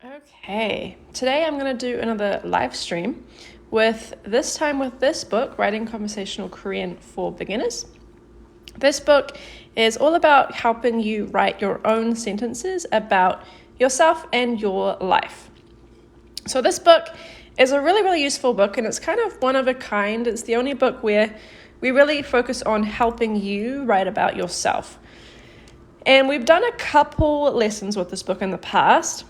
Okay, today I'm going to do another live stream with this book, Writing Conversational Korean for Beginners. This book is all about helping you write your own sentences about yourself and your life. So this book is a really useful book, and it's kind of one of a kind. It's the only book where we really focus on helping you write about yourself. And we've done a couple lessons with this book in the past.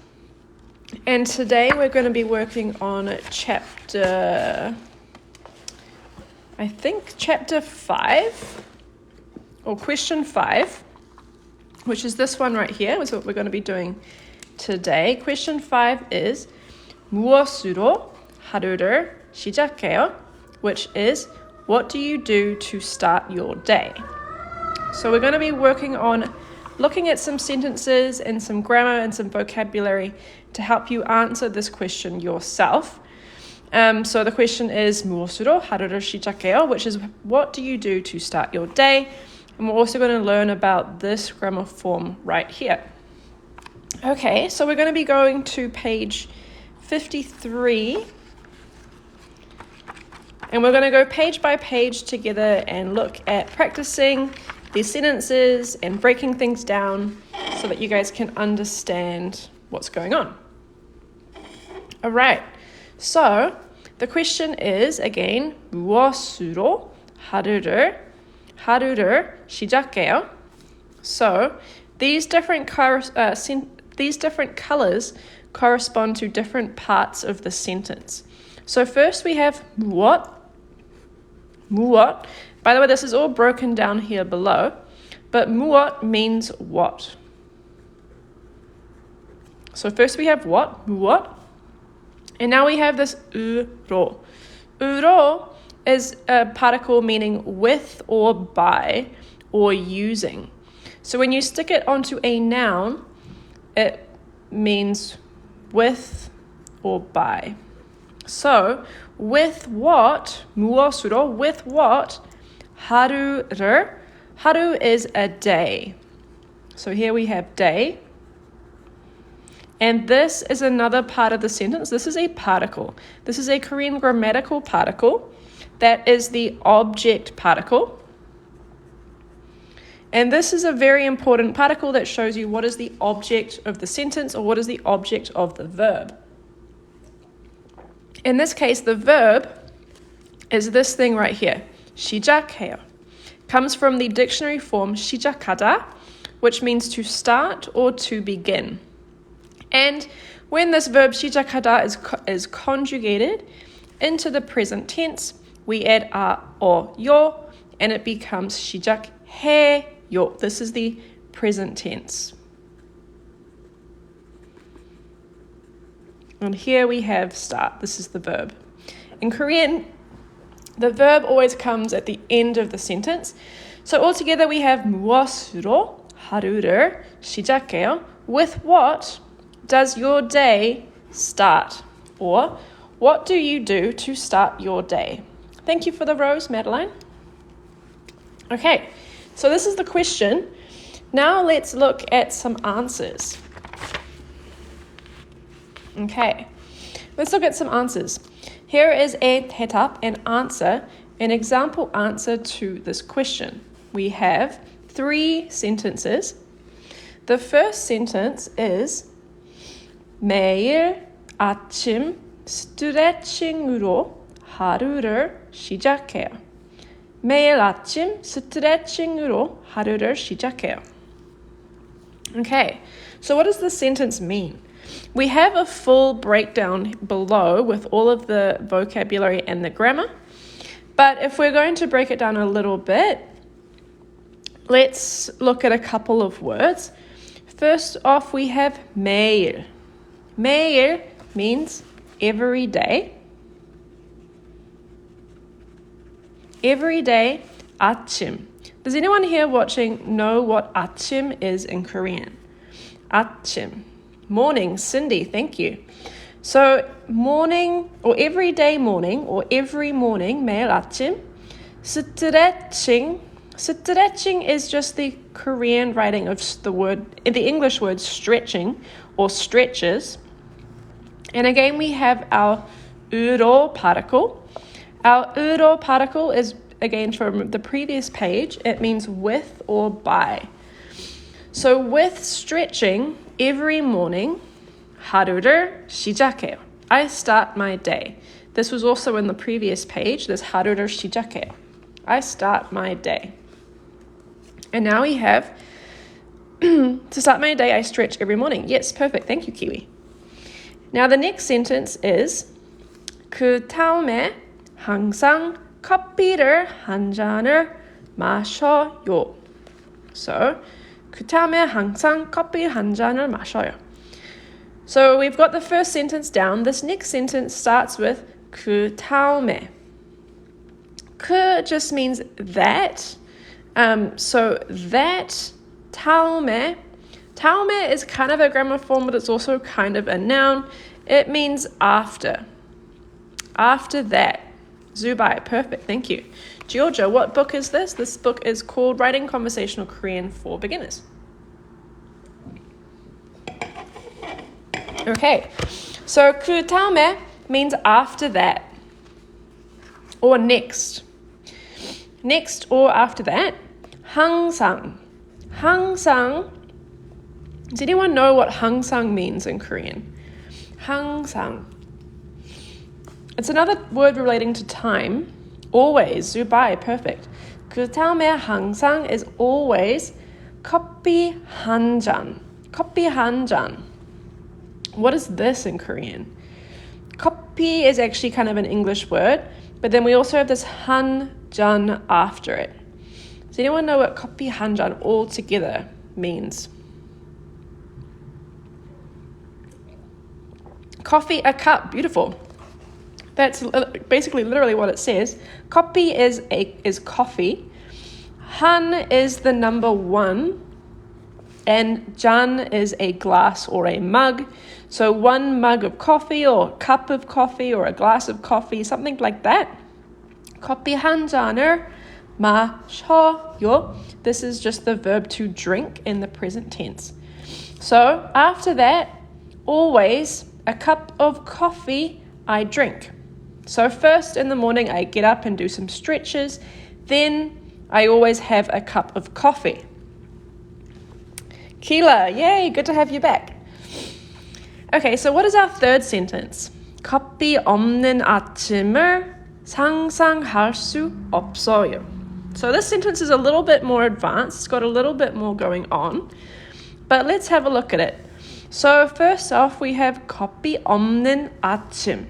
And today we're going to be working on chapter 5, or question 5, which is this one right here, is what we're going to be doing today. Question 5 is 무엇으로 하루를 시작해요, which is what do you do to start your day? So we're going to be working on looking at some sentences and some grammar and some vocabulary to help you answer this question yourself. So the question is 무엇으로 하루를 시작해요, which is what do you do to start your day? And we're also going to learn about this grammar form right here. Okay, so we're going to be going to page 53. And we're going to go page by page together and look at practicing these sentences and breaking things down so that you guys can understand what's going on. All right, so the question is, again, 무엇으로 하루를 시작해요? So these different colors correspond to different parts of the sentence. So first we have 무엇. By the way, this is all broken down here below, but 무엇 means what. So first we have what, 무엇, and now we have this 으로. 으로 is a particle meaning with or by or using. So when you stick it onto a noun, it means with or by. So with what, 무엇으로, with what, 하루를, 하루 is a day. So here we have day. And this is another part of the sentence. This is a particle. This is a Korean grammatical particle that is the object particle. And this is a very important particle that shows you what is the object of the sentence or what is the object of the verb. In this case, the verb is this thing right here, 시작해요. Comes from the dictionary form 시작하다, which means to start or to begin. And when this verb 시작하다 is conjugated into the present tense, we add a or 요, and it becomes 시작해요. This is the present tense. And here we have start. This is the verb. In Korean, the verb always comes at the end of the sentence. So altogether we have 무엇으로 하루를 시작해요. With what does your day start? Or what do you do to start your day? Thank you for the rose, Madeline. Okay, so this is the question. Now let's look at some answers. Okay, let's look at some answers. Here is a 대답, an answer, an example answer to this question. We have 3 sentences. The first sentence is 매일 아침 스트레칭으로 하루를 시작해요. 매일 아침 스트레칭으로 하루를 시작해요. Okay, so what does this sentence mean? We have a full breakdown below with all of the vocabulary and the grammar. But if we're going to break it down a little bit, let's look at a couple of words. First off, we have 매일. 매일 means every day. Every day, 아침. Does anyone here watching know what 아침 is in Korean? 아침. Morning, Cindy, thank you. So morning or everyday morning or every morning, 매일 아침. 스트레칭. Stretching is just the Korean writing of the English word stretching or stretches. And again, we have our 으로 particle. Our 으로 particle is, again, from the previous page. It means with or by. So with stretching, every morning, 하루를 시작해요. I start my day. This was also in the previous page, this 하루를 시작해요. I start my day. And now we have, to start my day, I stretch every morning. Yes, perfect. Thank you, Kiwi. Now the next sentence is, 그 다음에 항상 커피를 한 잔을 마셔요. So, 그 다음에 항상 커피 한 잔을 마셔요. So we've got the first sentence down. This next sentence starts with 그 다음에. 그 just means that. So that 다음에. 다음에 is kind of a grammar form, but it's also kind of a noun. It means after. After that. Zubai, perfect, thank you. Georgia, what book is this? This book is called Writing Conversational Korean for Beginners. Okay, so 그 다음에 means after that. Or next. Next or after that. 항상. 항상. Does anyone know what 항상 means in Korean? 항상. It's another word relating to time. Always. Zubai, perfect. 그 다음에 항상 is always 커피 한 잔. 커피 한 잔. What is this in Korean? 커피 is actually kind of an English word, but then we also have this 한 잔 after it. Does anyone know what 커피 한 잔 all together means? Coffee, a cup, beautiful. That's basically literally what it says. Coffee is coffee. Han is the number 1. And jan is a glass or a mug. So 1 mug of coffee or cup of coffee or a glass of coffee, something like that. 커피 한 잔을 마셔요. This is just the verb to drink in the present tense. So after that, always a cup of coffee I drink. So first in the morning, I get up and do some stretches. Then I always have a cup of coffee. Keela, yay, good to have you back. Okay, so what is our third sentence? 커피 없는 아침을 상상할 수 없어요. So this sentence is a little bit more advanced. It's got a little bit more going on. But let's have a look at it. So first off, we have 커피 없는 아침.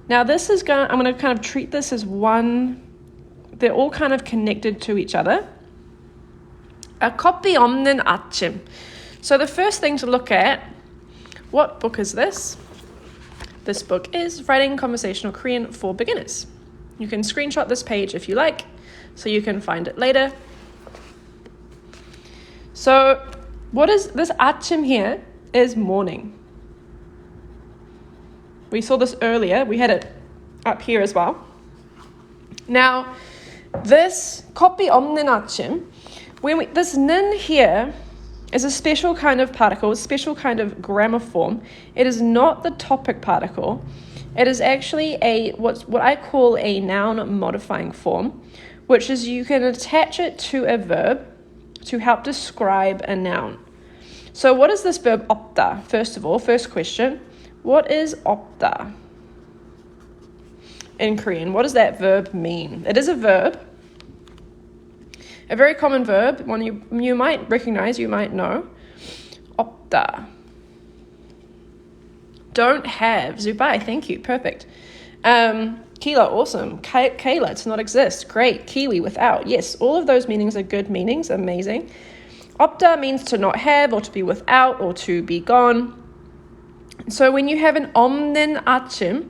Now I'm going to kind of treat this as one. They're all kind of connected to each other. A 커피 없는 아침. So the first thing to look at, what book is this? This book is Writing Conversational Korean for Beginners. You can screenshot this page if you like, so you can find it later. So what is this 아침 here is morning. We saw this earlier. We had it up here as well. Now, this 커피 없는 아침, this 는 here is a special kind of particle, a special kind of grammar form. It is not the topic particle. It is actually what I call a noun modifying form, which is you can attach it to a verb to help describe a noun. So what is this verb 없다? First of all, first question, what is 없다 in Korean? What does that verb mean? It is a verb, a very common verb, one you might recognize, you might know. 없다. Don't have. Zubai, thank you. Perfect. Keela, awesome. Kayla, to not exist. Great. Kiwi, without. Yes, all of those meanings are good meanings. Amazing. 없다 means to not have or to be without or to be gone. So when you have an 없는 아침,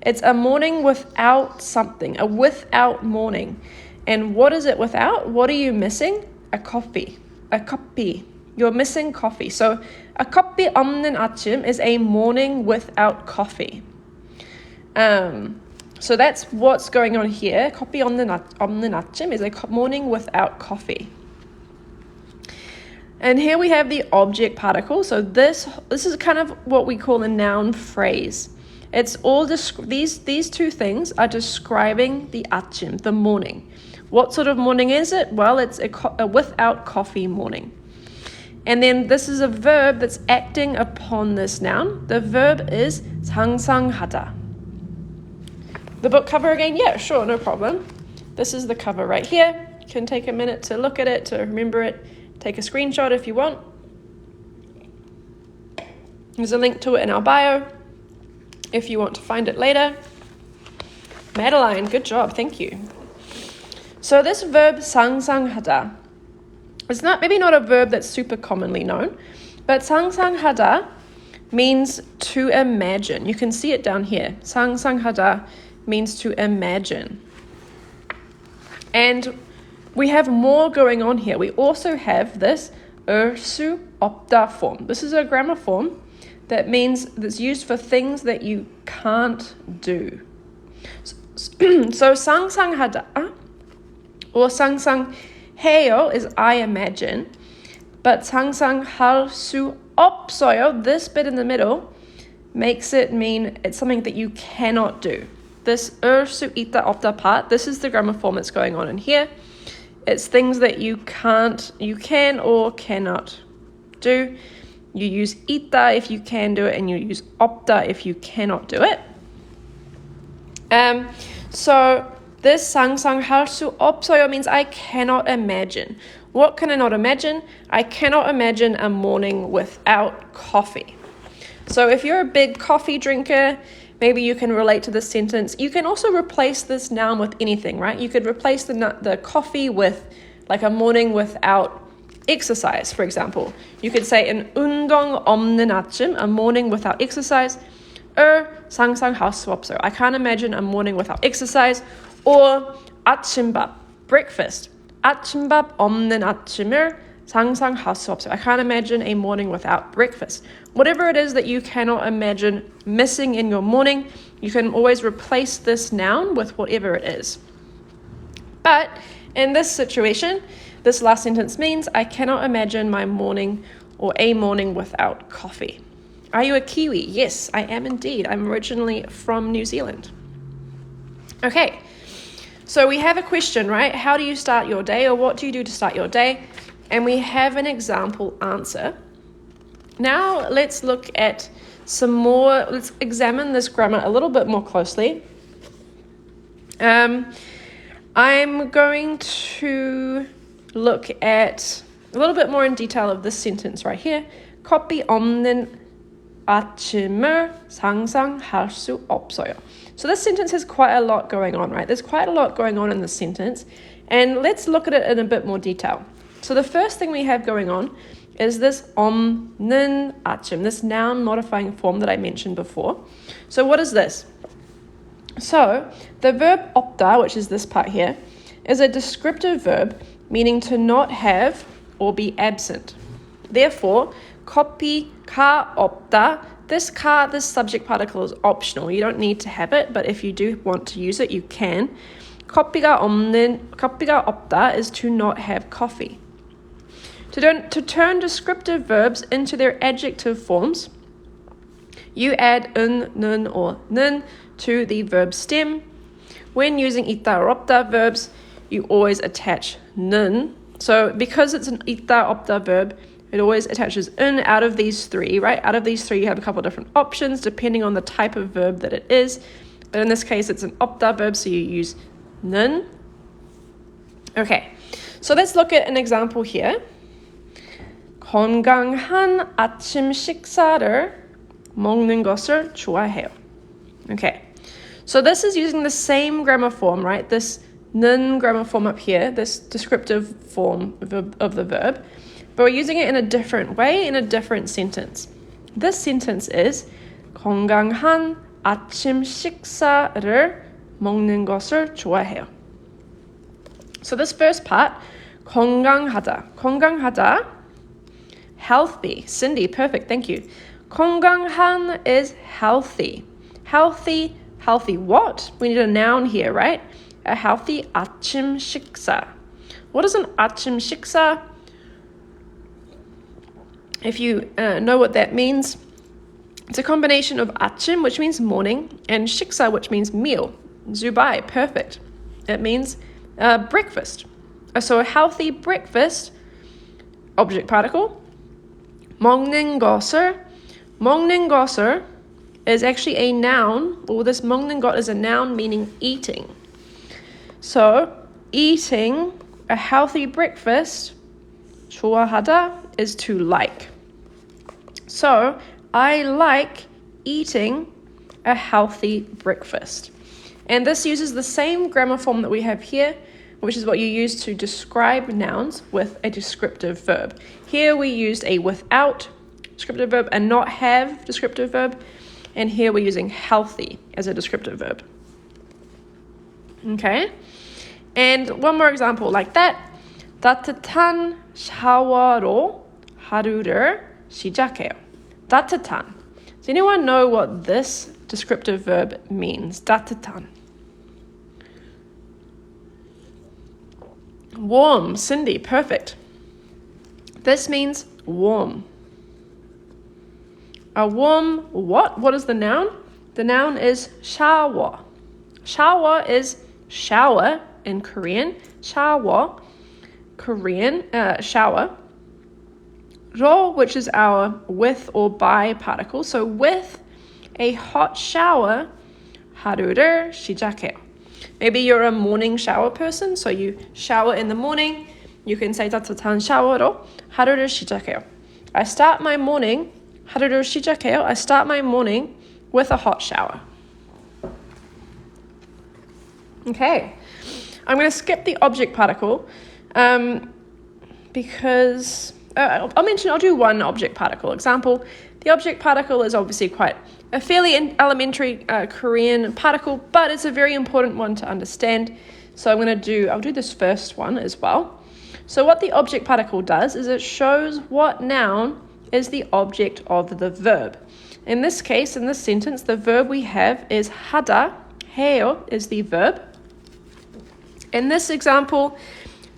it's a morning without something, a without morning. And what is it without? What are you missing? A coffee. A coffee. You're missing coffee. So a 커피 없는 아침 is a morning without coffee. So that's what's going on here. 커피 없는 아침 is a morning without coffee. And here we have the object particle. So this is kind of what we call a noun phrase. It's all these two things are describing the 아침, the morning. What sort of morning is it? Well, it's a without coffee morning. And then this is a verb that's acting upon this noun. The verb is 상상하다. The book cover again? Yeah, sure, no problem. This is the cover right here. You can take a minute to look at it, to remember it. Take a screenshot if you want. There's a link to it in our bio if you want to find it later. Madeline, good job, thank you. So this verb 상상하다, it's maybe not a verb that's super commonly known, but 상상하다 means to imagine. You can see it down here. 상상하다 means to imagine. And we have more going on here. We also have this 수 없다 form. This is a grammar form that means that's used for things that you can't do. So 상상하다 or 상상해요 is I imagine, but 상상할 수 없어요, this bit in the middle, makes it mean it's something that you cannot do. This 수 있다 없다 part, this is the grammar form that's going on in here. It's things that you can or cannot do. You use 있다 if you can do it, and you use 없다 if you cannot do it. So this 상상할 수 없어요 means I cannot imagine. What can I not imagine? I cannot imagine a morning without coffee. So if you're a big coffee drinker, maybe you can relate to this sentence. You can also replace this noun with anything, right? You could replace the coffee with like a morning without exercise, for example. You could say an 운동 없는 아침, a morning without exercise. 상상할 수 없어요. I can't imagine a morning without exercise. Or 아침밥, breakfast. 아침밥 없는 아침을 상상할 수 없어요. I can't imagine a morning without breakfast. Whatever it is that you cannot imagine missing in your morning, you can always replace this noun with whatever it is. But in this situation, this last sentence means I cannot imagine my morning or a morning without coffee. Are you a Kiwi? Yes, I am indeed. I'm originally from New Zealand. Okay, so we have a question, right? How do you start your day, or what do you do to start your day? And we have an example answer. Now let's look at some more, let's examine this grammar a little bit more closely. I'm going to look at a little bit more in detail of this sentence right here. 커피 없는 아침을 상상할 수 없어요. So this sentence has quite a lot going on, right? There's quite a lot going on in this sentence. And let's look at it in a bit more detail. So the first thing we have going on is this 없는 아침, this noun modifying form that I mentioned before. So what is this? So the verb 없다, which is this part here, is a descriptive verb meaning to not have or be absent. Therefore, 커피가 없다, this subject particle is optional. You don't need to have it, but if you do want to use it, you can. 커피가 없다 is to not have coffee. To turn descriptive verbs into their adjective forms, you add 는, or 는 to the verb stem. When using 있다 or 없다 verbs, you always attach 는. So because it's an 있다 없다 verb, it always attaches in out of these three, right? Out of these three, you have a couple of different options depending on the type of verb that it is. But in this case, it's an opta verb, so you use 는. Okay, so let's look at an example here. 건강한 아침 식사를 먹는 것을 좋아해요. Okay, so this is using the same grammar form, right? This 는 grammar form up here, this descriptive form of the verb. But we're using it in a different way, in a different sentence. This sentence is 건강한 아침 식사를 먹는 것을 좋아해요. So this first part, 건강하다, healthy. Cindy, perfect, thank you. 건강한 is healthy. Healthy what? We need a noun here, right? A healthy 아침 식사. What is an 아침 식사? If you know what that means, It's a combination of 아침, which means morning, and 식사, which means meal. Zubai, perfect. It means breakfast. So a healthy breakfast, object particle. 먹는 것을 is actually a noun, or this 먹는 것 is a noun meaning eating. So eating a healthy breakfast, 좋아하다, is to like. So I like eating a healthy breakfast. And this uses the same grammar form that we have here, which is what you use to describe nouns with a descriptive verb. Here we used a without descriptive verb and not have descriptive verb. And here we're using healthy as a descriptive verb. Okay? And one more example like that. 따뜻한 샤워로 하루를 시작해요. 따뜻한. Does anyone know what this descriptive verb means? 따뜻한. Warm. Cindy, perfect. This means warm. A warm what? What is the noun? The noun is shower. Shower is shower in Korean. Shower, Korean, shower. 로, which is our with or by particle. So with a hot shower, 하루를 시작해요. Maybe you're a morning shower person, so you shower in the morning. You can say 따뜻한 샤워로 하루를 시작해요. I start my morning, 하루를 시작해요. I start my morning with a hot shower. Okay, I'm going to skip the object particle because I'll do one object particle example. The object particle is obviously quite a fairly elementary Korean particle, but it's a very important one to understand. So I'll do this first one as well. So what the object particle does is it shows what noun is the object of the verb. In this case, in this sentence, the verb we have is 하다, 해요 is the verb. In this example,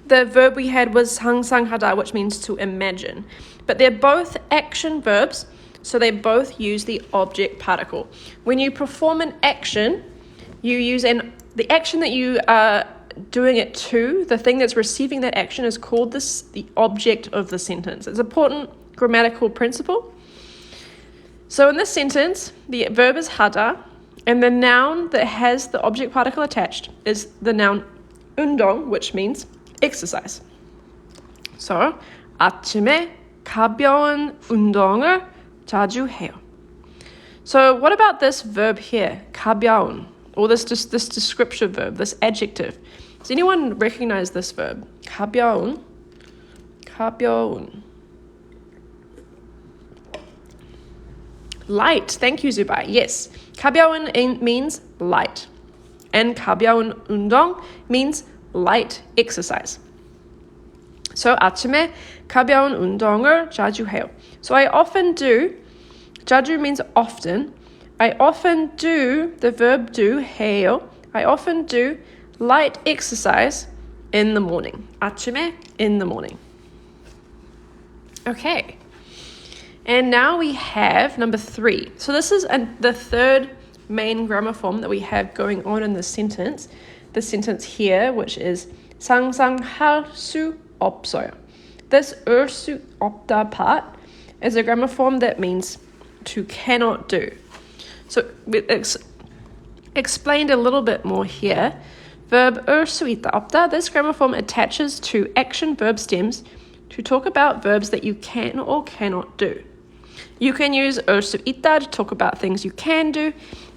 the verb we had was 상상하다, which means to imagine. But they're both action verbs, so they both use the object particle. When you perform an action, you use the action that you are doing it to, the thing that's receiving that action is called the object of the sentence. It's an important grammatical principle. So in this sentence, the verb is 하다, and the noun that has the object particle attached is the noun 운동, which means exercise. So 아침에 가벼운 운동을 자주 해요. So what about this verb here, 가벼운, or this descriptive verb, this adjective? Does anyone recognize this verb? 가벼운. Light. Thank you, Zubai. Yes. 가벼운 means light. And 가벼운 운동 means light exercise. So 아침에 가벼운 운동을 자주 해요. So I often do, 자주 means often. I often do, the verb do, 해요. I often do light exercise in the morning. 아침에, in the morning. Okay. And now we have number 3. So this is the third main grammar form that we have going on in this sentence. The sentence here, which is 상상할 수 없어요. This 을 수 없다 part is a grammar form that means to cannot do. So it's explained a little bit more here. Verb 을 수 있다 없다, this grammar form attaches to action verb stems to talk about verbs that you can or cannot do. You can use 을 수 있다 to talk about things you can do,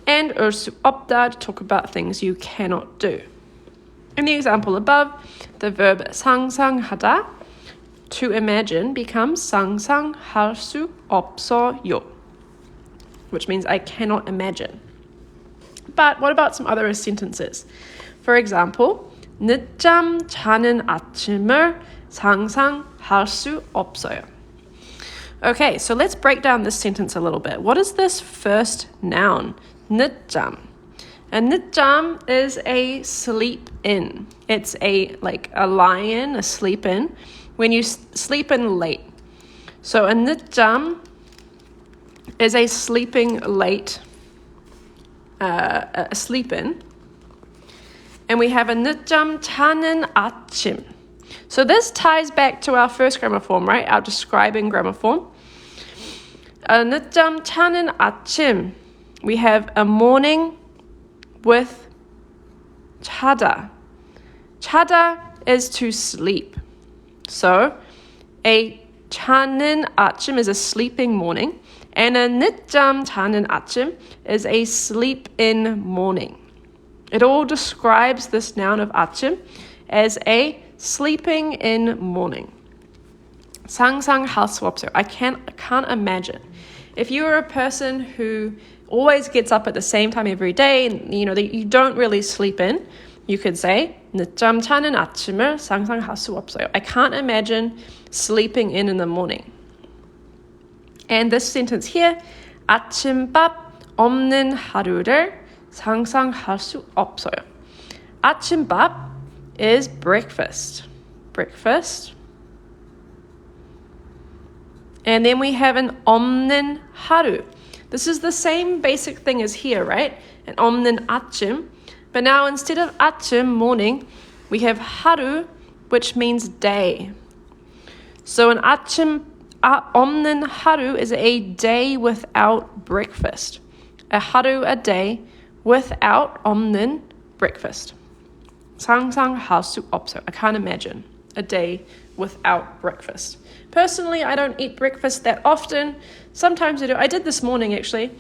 and 을 수 없다 to talk about things you cannot do. In the example above, the verb 상상하다, to imagine, becomes 상상할 수 없어요, which means I cannot imagine. But what about some other sentences? For example, 늦잠 자는 아침을 상상할 수 없어요. Okay, so let's break down this sentence a little bit. What is this first noun? 늦잠. And 늦잠 is a sleep in. It's like a lie in, a sleep in, when you sleep in late. So a 늦잠 is a sleeping late, a sleep-in. And we have a 늦잠 자는 아침. So this ties back to our first grammar form, right? Our describing grammar form. 늦잠 자는 아침. We have a morning with 자다. 자다 is to sleep. So a 자는 아침 is a sleeping morning, and a 늦잠 자는 아침 is a sleep-in morning. It all describes this noun of 아침 as a sleeping in morning. 상상할 수 없어요. I can't imagine. If you are a person who always gets up at the same time every day, and that you don't really sleep in, you could say 늦잠 자는 아침을 상상할 수 없어요. I can't imagine sleeping in the morning. And this sentence here, 아침밥 없는 하루를 상상할 수 없어요. 아침밥 is breakfast. Breakfast. And then we have an 없는 하루. This is the same basic thing as here, right? An 없는 아침. But now instead of 아침, morning, we have 하루, which means day. So an 아침 없는 하루 is a day without breakfast. A 하루, a day, without 없는 breakfast. 상상할 수 없어요. I can't imagine a day without breakfast. Personally, I don't eat breakfast that often. Sometimes I do. I did this morning, actually.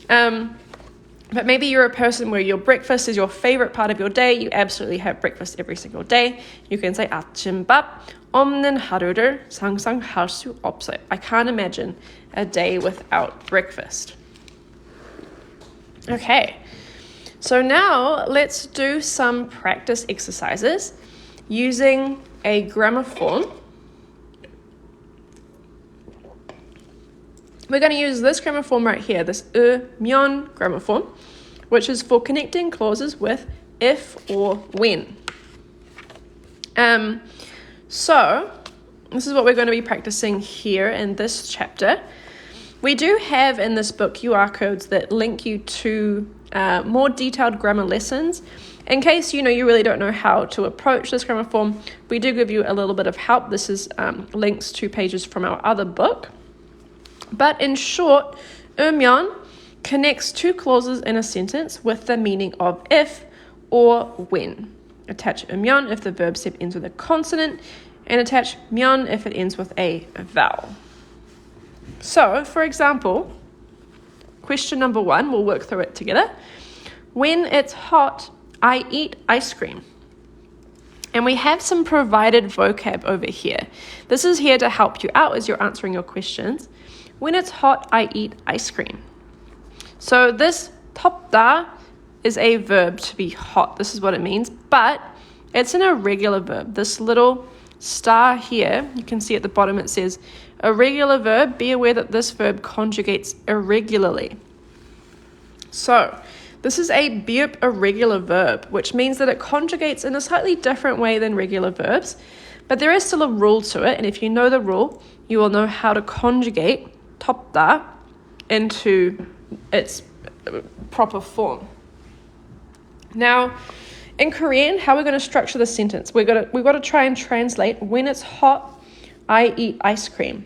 But maybe you're a person where your breakfast is your favorite part of your day. You absolutely have breakfast every single day. You can say 아침밥 없는 하루를 상상할 수 없어요. I can't imagine a day without breakfast. Okay. So now let's do some practice exercises using a grammar form. We're going to use this grammar form right here, this 으면 grammar form, which is for connecting clauses with if or when. So this is what we're going to be practicing here in this chapter. We do have in this book QR codes that link you to more detailed grammar lessons. In case you really don't know how to approach this grammar form, we do give you a little bit of help. This is links to pages from our other book. But in short, 으면 connects two clauses in a sentence with the meaning of if or when. Attach 으면 if the verb step ends with a consonant, and attach 면 if it ends with a vowel. So, for example, question number 1, we'll work through it together. When it's hot, I eat ice cream. And we have some provided vocab over here. This is here to help you out as you're answering your questions. When it's hot, I eat ice cream. So this 덥다 is a verb to be hot. This is what it means, but it's an irregular verb. This little star here, you can see at the bottom it says irregular verb. Be aware that this verb conjugates irregularly. So this is a 비읍 irregular verb, which means that it conjugates in a slightly different way than regular verbs, but there is still a rule to it, and if you know the rule, you will know how to conjugate 덥다 into its proper form. Now, in Korean, how we're going to structure the sentence, we've got to try and translate when it's hot, I eat ice cream.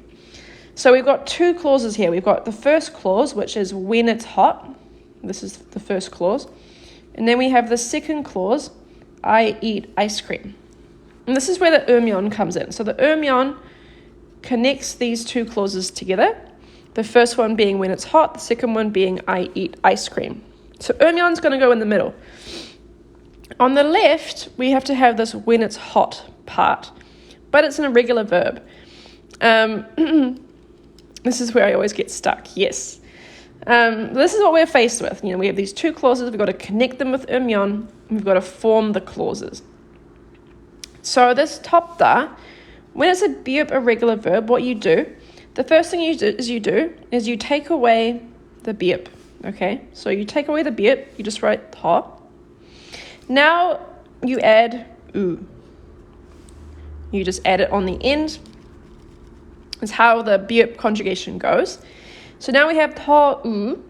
So we've got two clauses here. We've got the first clause, which is when it's hot. This is the first clause. And then we have the second clause, I eat ice cream. And this is where the 으면 comes in. So the 으면 connects these two clauses together. The first one being when it's hot, the second one being I eat ice cream. So 으면's going to go in the middle. On the left, we have to have this when it's hot part, but it's an irregular verb. This is where I always get stuck, yes. This is what we're faced with. We have these two clauses, we've got to connect them with 으면, we've got to form the clauses. So this 덥다, when it's a 비읍 irregular verb, what you do, the first thing you do is you take away the 비읍, okay? So you take away the 비읍, you just write 더. Now you add u. You just add it on the end. That's how the 비읍 conjugation goes. So now we have 더우.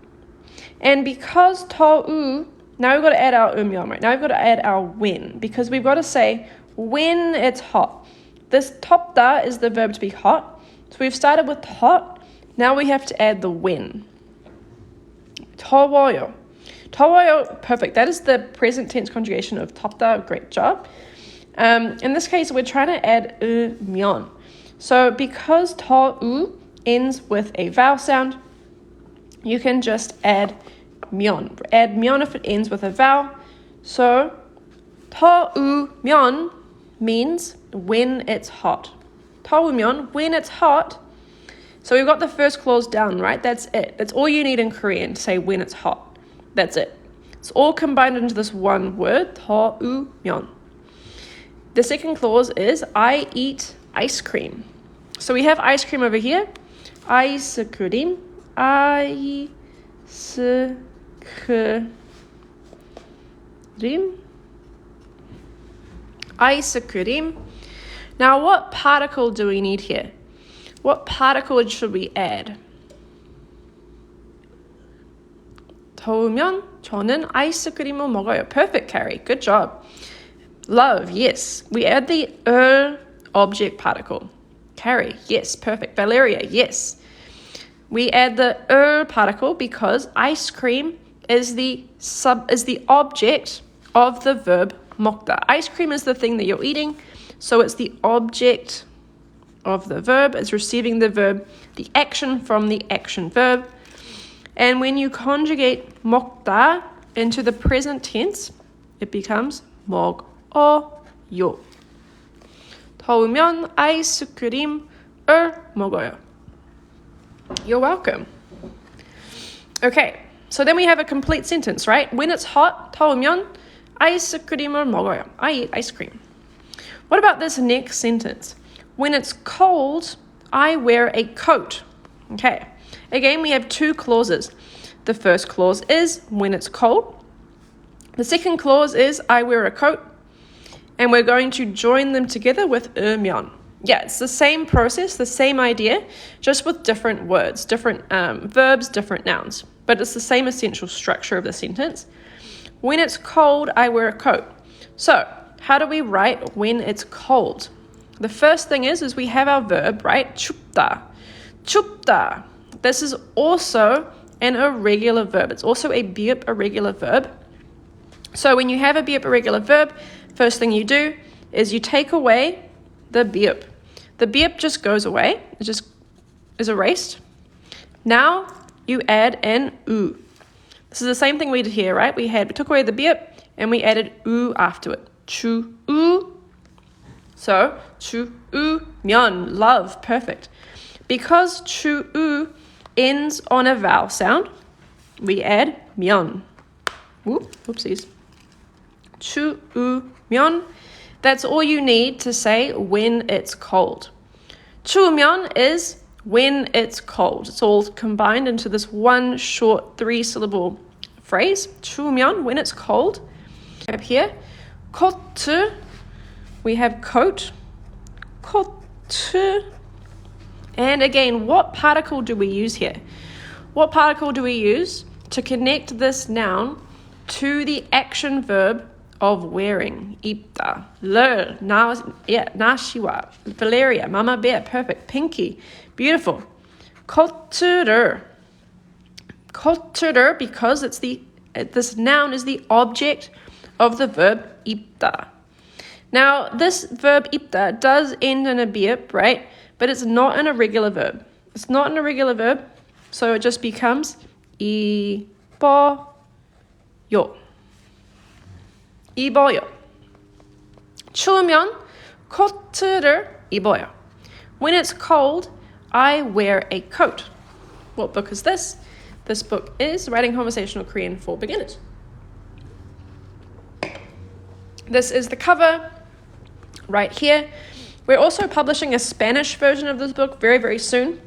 And because 더우, now we've got to add our 음연, right? Now we've got to add our when, because we've got to say when it's hot. This 덥다 is the verb to be hot. So we've started with hot. Now we have to add the when. 더워요. 더워요, perfect. That is the present tense conjugation of 덥다. Great job. In this case, we're trying to add 음연. So because 더우 ends with a vowel sound, you can just add 면. Add 면 if it ends with a vowel. So 더우면 means when it's hot. 더우면, when it's hot. So we've got the first clause down, right? That's it. That's all you need in Korean to say when it's hot. That's it. It's all combined into this one word, 더우면. The second clause is I eat ice cream. So we have ice cream over here. 아이스크림, 아이스크림. 아이스크림. Now what particle do we need here? What particle should we add? 더우면 저는 아이스크림을 먹어요. Perfect, Carrie. Good job. Love, yes. We add the object particle. Carrie, yes. Perfect. Valeria, yes. We add the particle because ice cream is the object of the verb 먹다. Ice cream is the thing that you're eating, so it's the object of the verb. It's receiving the verb, the action from the action verb. And when you conjugate 먹다 into the present tense, it becomes 먹어요. 더우면 아이스크림을 먹어요. You're welcome. Okay, so then we have a complete sentence, right? When it's hot, 더우면 아이스크림을 먹어요. I eat ice cream. What about this next sentence? When it's cold, I wear a coat. Okay, again, we have two clauses. The first clause is when it's cold. The second clause is I wear a coat. And we're going to join them together with 음연. Yeah, it's the same process, the same idea, just with different words, different verbs, different nouns. But it's the same essential structure of the sentence. When it's cold, I wear a coat. So, how do we write when it's cold? The first thing is we have our verb, right? 춥다. 춥다. This is also an irregular verb. It's also a 비읍 irregular verb. So when you have a 비읍 irregular verb, first thing you do is you take away the bi읍. The bi읍 just goes away. It just is erased. Now you add an u. This is the same thing we did here, right? We took away the bi읍 and we added u after it. 추 u. So 추 u 면, love, perfect. Because 추 u ends on a vowel sound, we add 면. Whoopsies. 추우면. That's all you need to say when it's cold. 추우면 is when it's cold. It's all combined into this one short 3-syllable phrase. 추우면, when it's cold. Up here, 코트. We have coat. 코트. And again, what particle do we use here? What particle do we use to connect this noun to the action verb of wearing? 입다. 나시와. Valeria. Mama bear. Perfect. Pinky. Beautiful. 코트를. 코트를, because this noun is the object of the verb 입다. Now, this verb 입다 does end in a bi읍, right? But it's not an irregular verb. It's not an irregular verb, so it just becomes 입어요. 입어요. 추우면 코트를 입어요. When it's cold, I wear a coat. What book is this? This book is Writing Conversational Korean for Beginners. This is the cover right here. We're also publishing a Spanish version of this book very, very soon.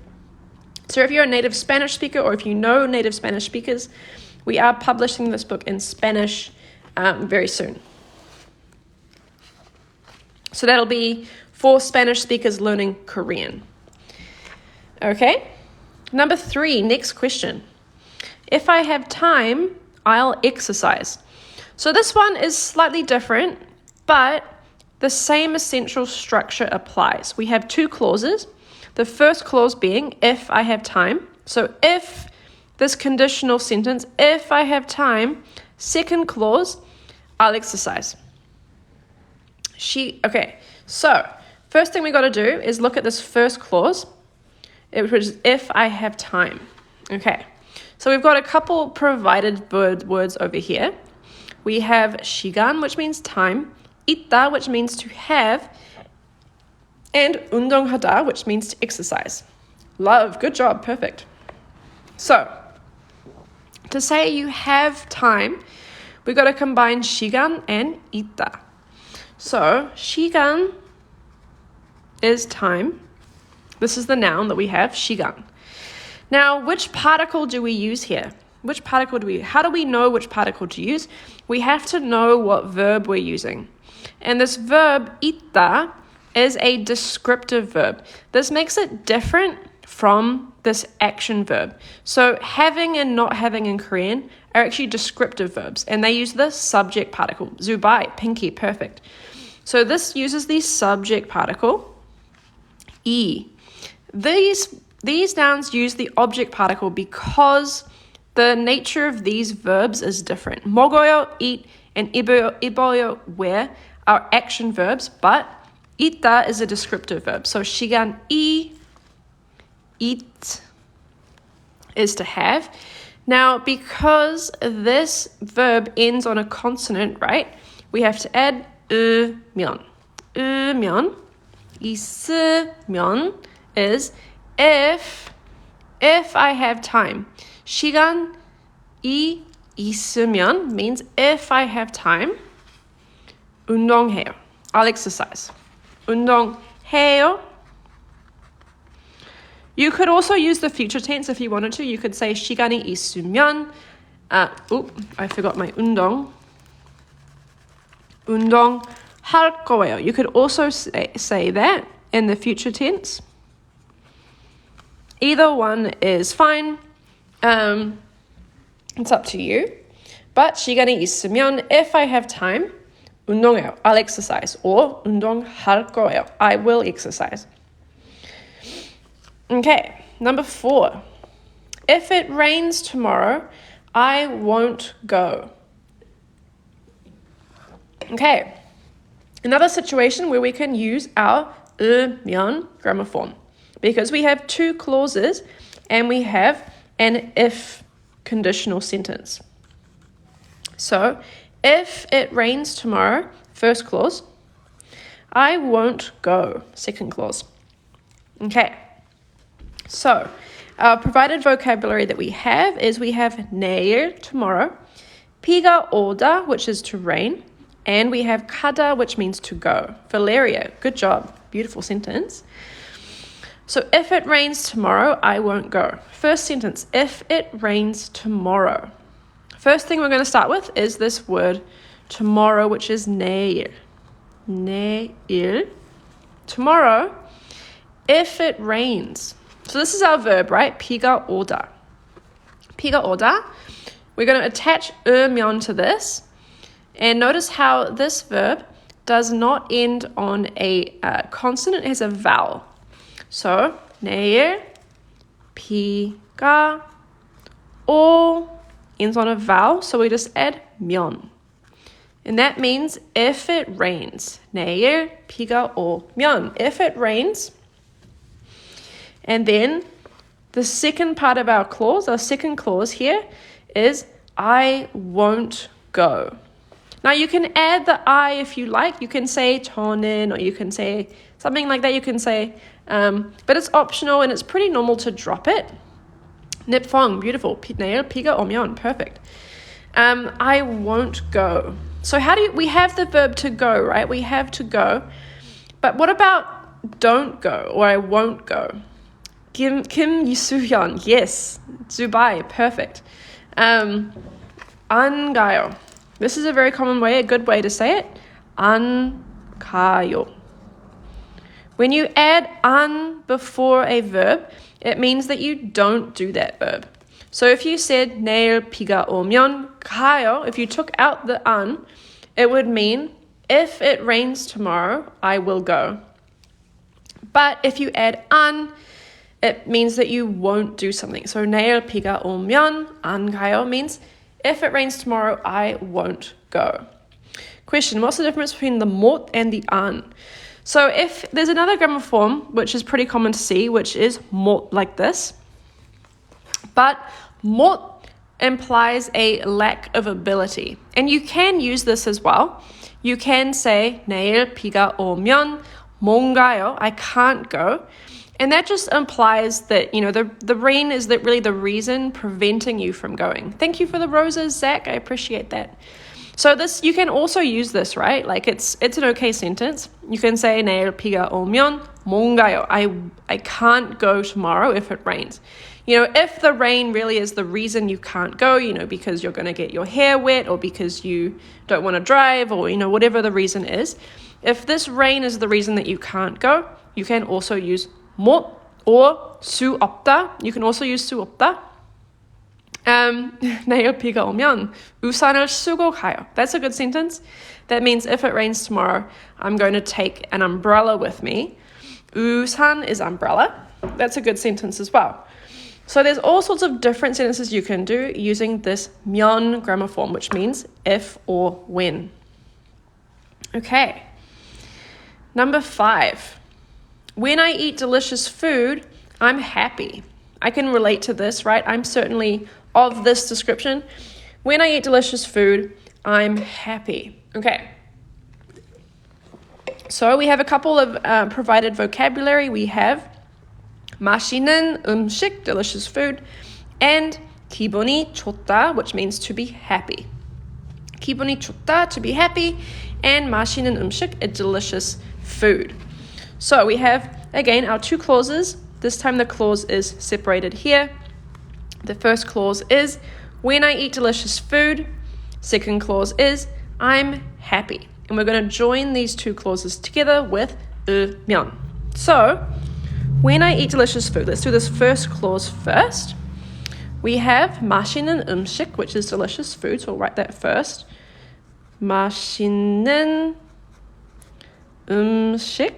So if you're a native Spanish speaker or if you know native Spanish speakers, we are publishing this book in Spanish very soon. So that'll be for Spanish speakers learning Korean. Okay, Number 3, next question. If I have time, I'll exercise. So this one is slightly different, but the same essential structure applies. We have 2 clauses. The first clause being if I have time. So if this conditional sentence, if I have time, second clause, I'll exercise. Okay, so first thing we got to do is look at this first clause, which is if I have time. Okay, so we've got a couple provided words over here. We have 시간, which means time, 있다, which means to have, and 운동하다, which means to exercise. Love, good job, perfect. So, to say you have time, we've got to combine 시간 and 있다. So, 시간 is time. This is the noun that we have, 시간. Now, which particle do we use here? How do we know which particle to use? We have to know what verb we're using. And this verb, 있다, is a descriptive verb. This makes it different from this action verb. So having and not having in Korean are actually descriptive verbs, and they use the subject particle. Zubai, pinky, perfect. So this uses the subject particle, 이. These nouns use the object particle because the nature of these verbs is different. 먹어요, eat, and 입어요, wear are action verbs, but 있다 is a descriptive verb. So 시간 이, eat is to have. Now, because this verb ends on a consonant, right, we have to add 으면. 으면, 있으면 is if I have time. 시간이 있으면 means if I have time. 운동해요. I'll exercise. 운동해요. You could also use the future tense if you wanted to. You could say 시간이 있으면. I forgot my 운동. 운동할 거예요. You could also say that in the future tense. Either one is fine. It's up to you. But 시간이 있으면, if I have time, 운동해요. I'll exercise. Or 운동할 거예요. I will exercise. Okay, number 4. If it rains tomorrow, I won't go. Okay, another situation where we can use our 으면 grammar form. Because we have 2 clauses and we have an if conditional sentence. So, if it rains tomorrow, first clause, I won't go, second clause. Okay, so our provided vocabulary that we have is we have 내일, tomorrow, 비가 오다, which is to rain, and we have 가다, which means to go. Valeria, good job, beautiful sentence. So if it rains tomorrow, I won't go. First sentence, if it rains tomorrow. First thing we're going to start with is this word tomorrow, which is 내일. 내일. Tomorrow, if it rains. So this is our verb, right? 비가 오다. 비가 오다. We're going to attach 으면 to this. And notice how this verb does not end on a consonant, it has a vowel. So, 내일 비가 오 ends on a vowel, so we just add 면. And that means if it rains. 내일 비가 오면. If it rains. And then the second part of our clause, our second clause here is I won't go. Now you can add the I if you like. You can say 저는, or you can say something like that. You can say, but it's optional and it's pretty normal to drop it. 닙펑, beautiful. 내일 비가 오면, perfect. I won't go. So how do we have the verb to go, right? We have to go. But what about don't go or I won't go? Kim Yisuhyun, yes. Dubai, perfect. 안 가요. This is a very common way, a good way to say it. 안 가요. When you add an before a verb, it means that you don't do that verb. So if you said 내일 비가 오면 가요, if you took out the an, it would mean if it rains tomorrow, I will go. But if you add an, it means that you won't do something. So 내일 비가 오면 안 가요 means if it rains tomorrow, I won't go. Question, what's the difference between the 못 and the an? So if there's another grammar form, which is pretty common to see, which is 못 like this. But 못 implies a lack of ability. And you can use this as well. You can say 내일 비가 오면 못 가요. I can't go. And that just implies that, the rain is really the reason preventing you from going. Thank you for the roses, Zach. I appreciate that. So you can also use this, right? Like it's an okay sentence. You can say 내일 비가 오면 못 가요. I can't go tomorrow if it rains. If the rain really is the reason you can't go, because you're going to get your hair wet or because you don't want to drive or, whatever the reason is. If this rain is the reason that you can't go, you can also use 못 or 수 없다. You can also use 수 없다. 내일 비가 오면 우산을 쓰고 가요. That's a good sentence. That means if it rains tomorrow, I'm going to take an umbrella with me. 우산 is umbrella. That's a good sentence as well. So there's all sorts of different sentences you can do using this 면 grammar form, which means if or when. Okay. Number 5. When I eat delicious food, I'm happy. I can relate to this, right? I'm certainly of this description. When I eat delicious food, I'm happy. Okay. So we have a couple of provided vocabulary. We have 맛있는 음식, delicious food, and 기분이 좋다, which means to be happy. 기분이 좋다, to be happy, and 맛있는 음식, a delicious food. So we have, again, our two clauses. This time the clause is separated here. The first clause is, when I eat delicious food. Second clause is, I'm happy. And we're going to join these two clauses together with 으면. So, when I eat delicious food, let's do this first clause first. We have 맛있는 음식, which is delicious food, so we'll write that first. 맛있는 음식.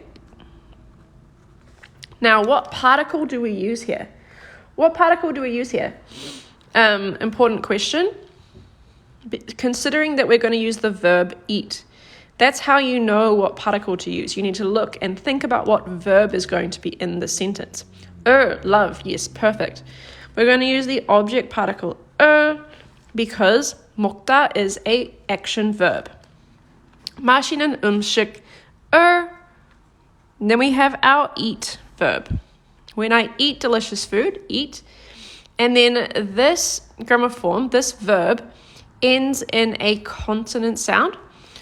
Now, what particle do we use here? Important question. Considering that we're going to use the verb eat, that's how you know what particle to use. You need to look and think about what verb is going to be in the sentence. Love, yes, perfect. We're going to use the object particle because 먹다 is a action verb. 맛있는 음식 Then we have our eat verb. When I eat delicious food, eat. And then this grammar form, this verb, ends in a consonant sound.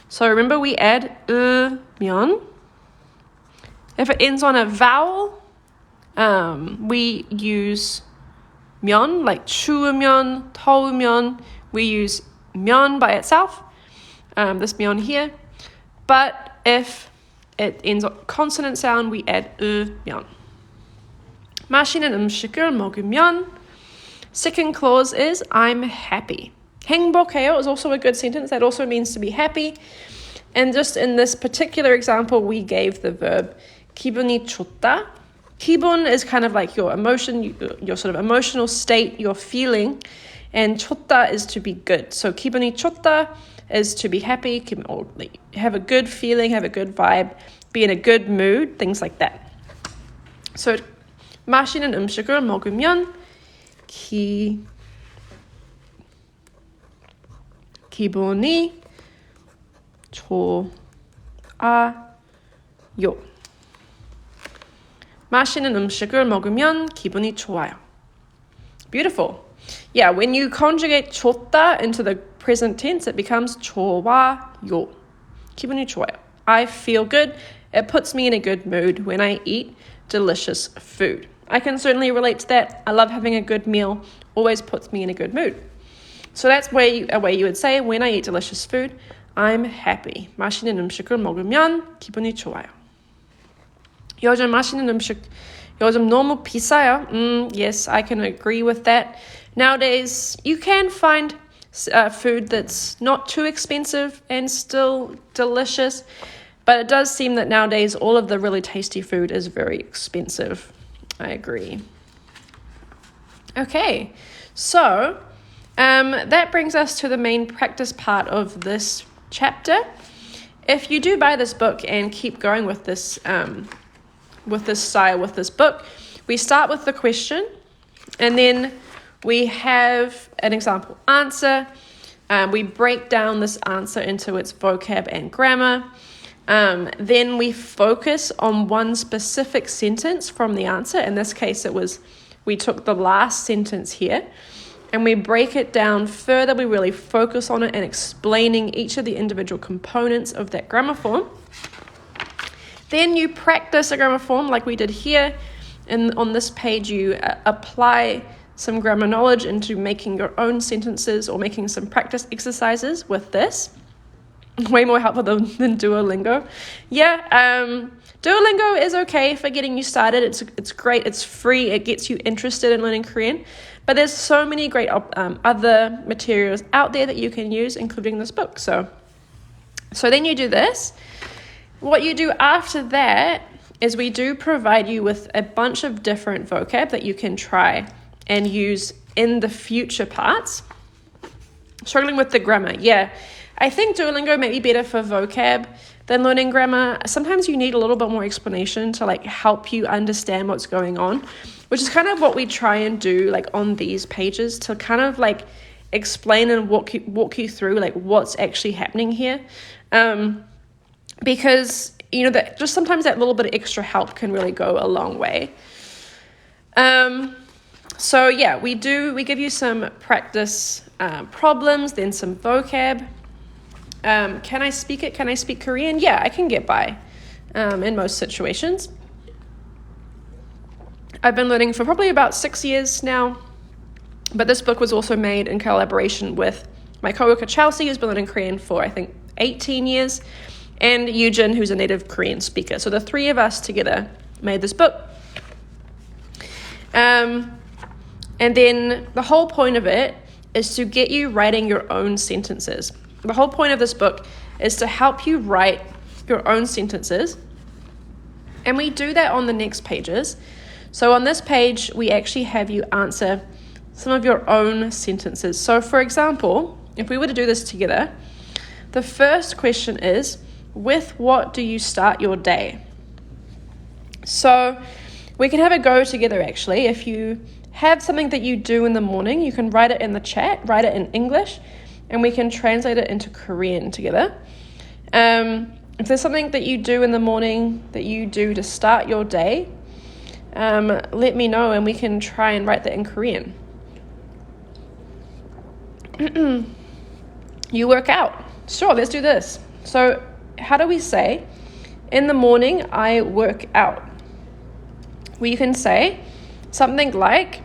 So remember we add 면. If it ends on a vowel, we use 면, like 추우면, 더우면. We use 면 by itself, this 면 here. But if it ends on consonant sound, we add 면. 맛있는 음식을 먹으면. Second clause is I'm happy. 행복해요 is also a good sentence. That also means to be happy. And just in this particular example, we gave the verb 기분이 좋다. 기분 is kind of like your emotion, your sort of emotional state, your feeling. And 좋다 is to be good. So 기분이 좋다 is to be happy, or have a good feeling, have a good vibe, be in a good mood, things like that. So 맛있는 음식을 먹으면 기분이 좋아요. 맛있는 음식을 먹으면 기분이 좋아요. Beautiful. Yeah, when you conjugate 좋다 into the present tense, it becomes 좋아요. 기분이 좋아요. I feel good. It puts me in a good mood when I eat delicious food. I can certainly relate to that. I love having a good meal. Always puts me in a good mood. So that's a way you would say, when I eat delicious food, I'm happy. 맛있는 음식을 먹으면 기분이 좋아요. 요즘 맛있는 음식 요즘 너무 비싸요. Yes, I can agree with that. Nowadays, you can find food that's not too expensive and still delicious, but it does seem that nowadays all of the really tasty food is very expensive. I agree. Okay, so that brings us to the main practice part of this chapter. If you do buy this book and keep going with this style, with this book, we start with the question, and then we have an example answer. We break down this answer into its vocab and grammar. Then we focus on one specific sentence from the answer. In this case, we took the last sentence here, and we break it down further. We really focus on it and explaining each of the individual components of that grammar form. Then you practice a grammar form like we did here. And on this page, you apply some grammar knowledge into making your own sentences or making some practice exercises with this. Way more helpful than Duolingo. Yeah, Duolingo is okay for getting you started. It's great. It's free. It gets you interested in learning Korean. But there's so many great other materials out there that you can use, including this book. So then you do this. What you do after that is we do provide you with a bunch of different vocab that you can try and use in the future parts. Struggling with the grammar. Yeah, I think Duolingo may be better for vocab than learning grammar. Sometimes you need a little bit more explanation to help you understand what's going on, which is kind of what we try and do on these pages, to kind of explain and walk you through what's actually happening here. Because that just sometimes that little bit of extra help can really go a long way. So yeah, we give you some practice problems, then some vocab. Can I speak it? Can I speak Korean? Yeah, I can get by in most situations. I've been learning for probably about 6 years now, but this book was also made in collaboration with my coworker Chelsea, who's been learning Korean for I think 18 years, and Eugene, who's a native Korean speaker. So the three of us together made this book. And then the whole point of it is to get you writing your own sentences. The whole point of this book is to help you write your own sentences. And we do that on the next pages. So on this page, we actually have you answer some of your own sentences. So for example, if we were to do this together, the first question is, with what do you start your day? So we can have a go together actually. If you have something that you do in the morning, you can write it in the chat, write it in English, and we can translate it into Korean together. If there's something that you do in the morning that you do to start your day, let me know and we can try and write that in Korean. You work out. Sure, let's do this. So how do we say, in the morning, I work out? Well, you can say something like,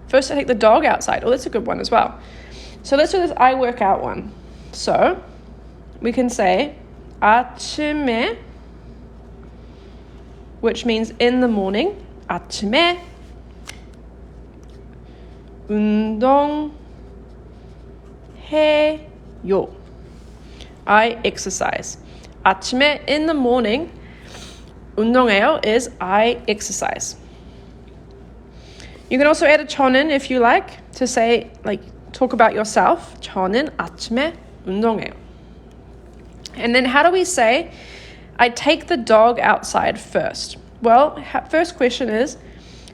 first I take the dog outside. Oh, that's a good one as well. So let's do this I work out one. So we can say 아침에, which means in the morning. 아침에 운동해요. I exercise. 아침에, in the morning, 운동해요 is I exercise. You can also add a 저는 if you like, to say, talk about yourself. 저는 아침에 운동해요. And then how do we say, I take the dog outside first? Well, first question is,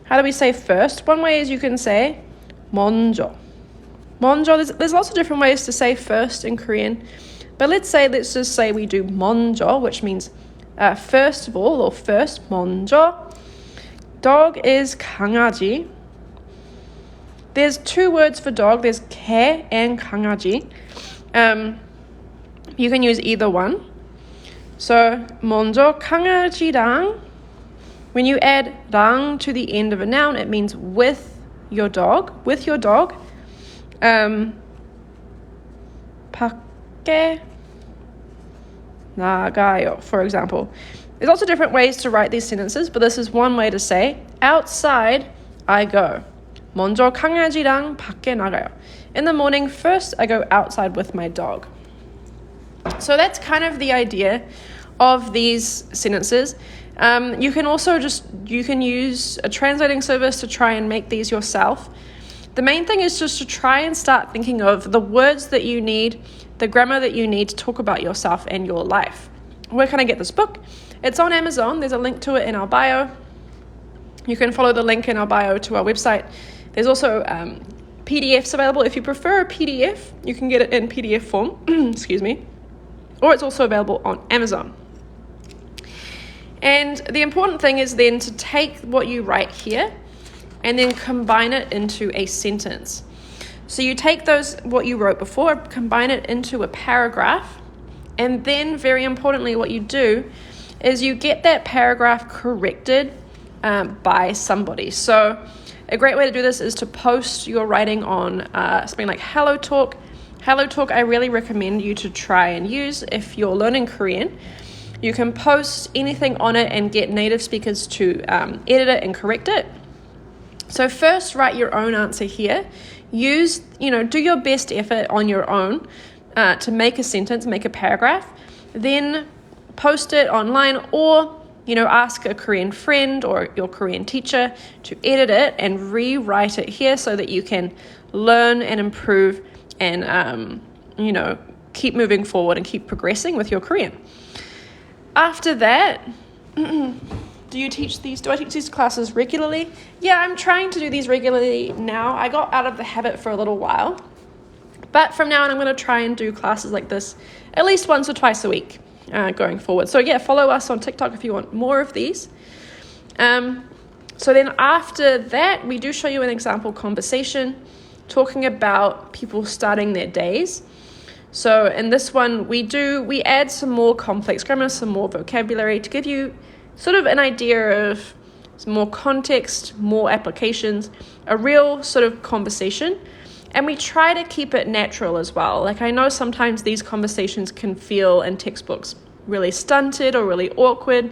how do we say first? One way is you can say 먼저. 먼저, there's lots of different ways to say first in Korean. But let's just say we do 먼저, which means first of all, or first, 먼저. Dog is 강아지. There's two words for dog. There's 개 and 강아지. You can use either one. So 먼저 강아지랑, when you add 랑 to the end of a noun, it means with your dog. With your dog. 밖에 나가요, for example. There's lots of different ways to write these sentences, but this is one way to say, outside I go. 먼저 강아지랑 밖에 나가요. In the morning, first I go outside with my dog. So that's kind of the idea of these sentences. You can also use a translating service to try and make these yourself. The main thing is just to try and start thinking of the words that you need, the grammar that you need to talk about yourself and your life. Where can I get this book? It's on Amazon. There's a link to it in our bio. You can follow the link in our bio to our website. There's also PDFs available. If you prefer a PDF, you can get it in PDF form, excuse me, or it's also available on Amazon. And the important thing is then to take what you write here and then combine it into a sentence. So you take what you wrote before, combine it into a paragraph, and then very importantly what you do is you get that paragraph corrected by somebody. So a great way to do this is to post your writing on something like Hello Talk. Hello Talk I really recommend you to try and use if you're learning Korean. You can post anything on it and get native speakers to edit it and correct it. So first write your own answer here. Do your best effort on your own to make a sentence, make a paragraph. Then post it online or ask a Korean friend or your Korean teacher to edit it and rewrite it here so that you can learn and improve and, keep moving forward and keep progressing with your Korean. After that, do I teach these classes regularly? Yeah, I'm trying to do these regularly now. I got out of the habit for a little while. But from now on, I'm going to try and do classes like this at least once or twice a week going forward. So yeah, follow us on TikTok if you want more of these. So then after that, we do show you an example conversation talking about people starting their days. So in this one, we add some more complex grammar, some more vocabulary to give you sort of an idea of some more context, more applications, a real sort of conversation. And we try to keep it natural as well. Like I know sometimes these conversations can feel in textbooks really stunted or really awkward.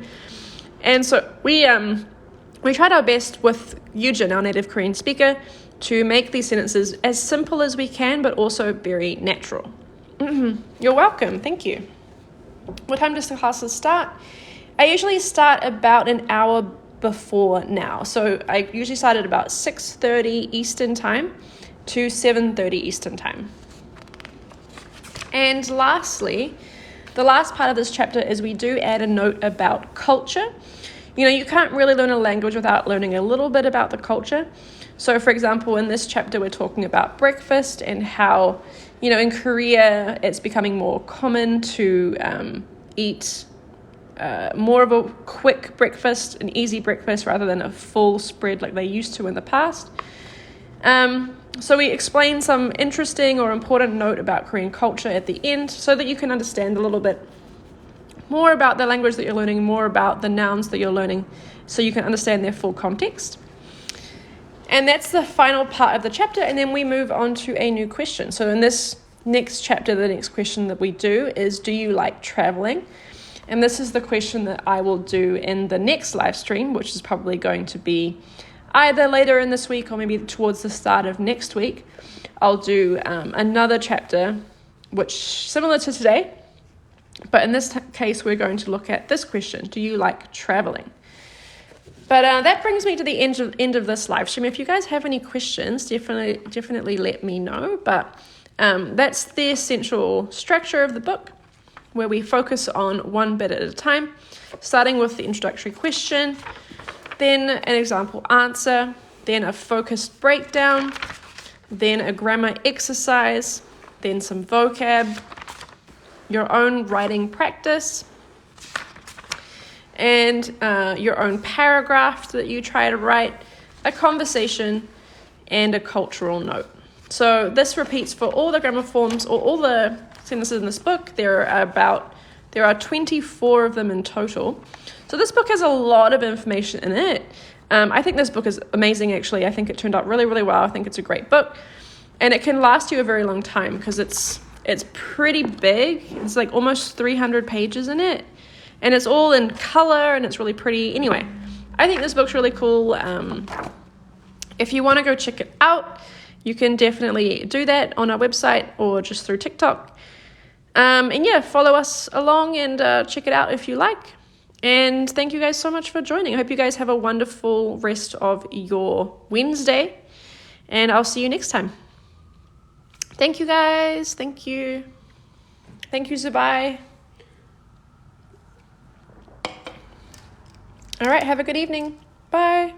And so we tried our best with Yujin, our native Korean speaker, to make these sentences as simple as we can, but also very natural. You're welcome. Thank you. What time does the classes start? I usually start about an hour before now. So I usually start at about 6:30 Eastern time to 7:30 Eastern time. And lastly, the last part of this chapter is we do add a note about culture. You can't really learn a language without learning a little bit about the culture. So for example, in this chapter, we're talking about breakfast and how, in Korea, it's becoming more common to eat more of a quick breakfast, an easy breakfast, rather than a full spread like they used to in the past. So we explain some interesting or important note about Korean culture at the end so that you can understand a little bit more about the language that you're learning, more about the nouns that you're learning, so you can understand their full context. And that's the final part of the chapter, and then we move on to a new question. So in this next chapter, the next question that we do is, do you like traveling? And this is the question that I will do in the next live stream, which is probably going to be either later in this week or maybe towards the start of next week. I'll do another chapter, which similar to today, but in this case, we're going to look at this question. Do you like traveling? But that brings me to the end of this live stream. If you guys have any questions, definitely let me know. But that's the essential structure of the book, where we focus on one bit at a time, starting with the introductory question, then an example answer, then a focused breakdown, then a grammar exercise, then some vocab, your own writing practice, and your own paragraph that you try to write, a conversation, and a cultural note. So this repeats for all the grammar forms or all the sentences in this book. There are 24 of them in total. So this book has a lot of information in it. I think this book is amazing, actually. I think it turned out really, really well. I think it's a great book. And it can last you a very long time because it's pretty big. It's like almost 300 pages in it. And it's all in color and it's really pretty. Anyway, I think this book's really cool. If you want to go check it out, you can definitely do that on our website or just through TikTok. And yeah, follow us along and check it out if you like. And thank you guys so much for joining. I hope you guys have a wonderful rest of your Wednesday. And I'll see you next time. Thank you guys. Thank you. Thank you, Zubai. All right, have a good evening. Bye.